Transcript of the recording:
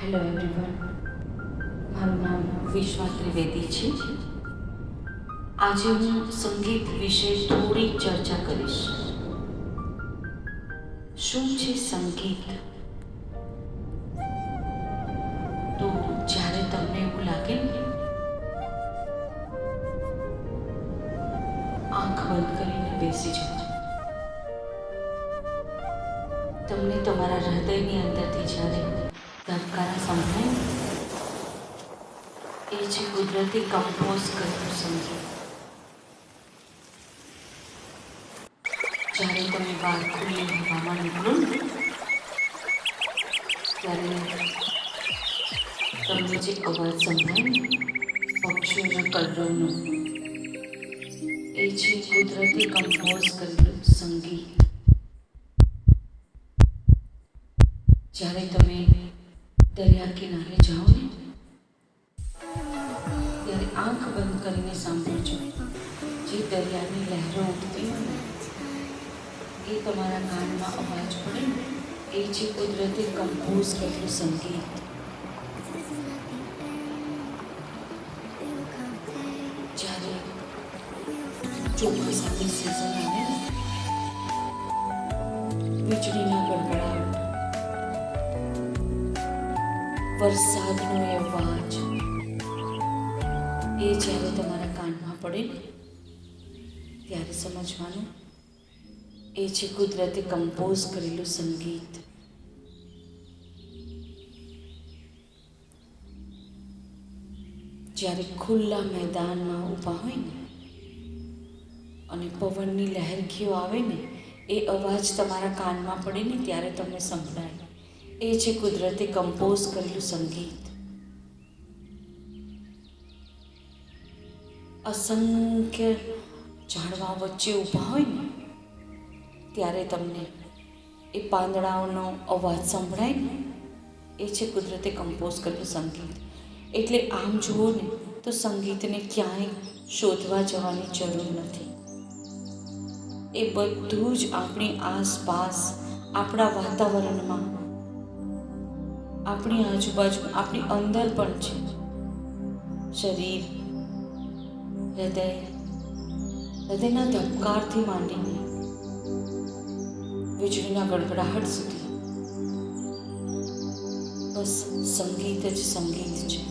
Hello everyone, મારું નામ વિશ્વા ત્રિવેદી છે. આજે હું સંગીત વિશે થોડી ચર્ચા કરીશ. શું છે સંગીત? તો જ્યારે તમને એવું લાગે ને, આંખ બંધ કરીને બેસી જાઓ. તમને તમારા હૃદયની અંદરથી જ્યારે ધબકારા સંભળાય, એ છે કુદરતી કમ્પોઝ કરેલું સંગીત. જ્યારે તમે બહાર ખુલ્લી હવામાં નીકળો ને, ત્યારે તમને જે અવાજ સંભળાય ને, પક્ષીઓના કલરવનો, એ છે કુદરતી કમ્પોઝ કરેલું સંગીત. જ્યારે તમે દરિયા કિનારે જાઓ ને, ત્યારે આંખ બંધ કરીને સાંભળજો. જે દરિયાની લહેરો ઉઠતી હોય ને, એ તમારા કાનમાં અવાજ પડે ને, એ છે કુદરતી કમ્પોઝ કરેલું સંગીત. જ્યારે ચોમાસાની સિઝન આવે ને, વીજળીના ગડગડાટ, વરસાદનો એ અવાજ, એ જ્યારે તમારા કાનમાં પડે ને, ત્યારે સમજવાનું એ છે કુદરતે કમ્પોઝ કરેલું સંગીત. જ્યારે ખુલ્લા મેદાનમાં ઊભા હોય ને અને પવનની લહેરખીઓ આવે ને, એ અવાજ તમારા કાનમાં પડે ને, ત્યારે તમને સંભળાય, એ છે કુદરતે કમ્પોઝ કરેલું સંગીત. અસંખ્ય ઝાડવા વચ્ચે ઊભા હોય ને, ત્યારે તમને એ પાંદડાઓનો અવાજ સંભળાય ને, એ છે કુદરતે કમ્પોઝ કરેલું સંગીત. એટલે આમ જુઓ ને, તો સંગીતને ક્યાંય શોધવા જવાની જરૂર નથી. એ બધું જ આપણી આસપાસ, આપણા વાતાવરણમાં, આપણી આજુબાજુ, આપણી અંદર પણ છે. શરીર, હૃદયના ધબકારથી માંડીને વીજળીના ગડગડાહટ સુધી, બસ સંગીત જ સંગીત છે.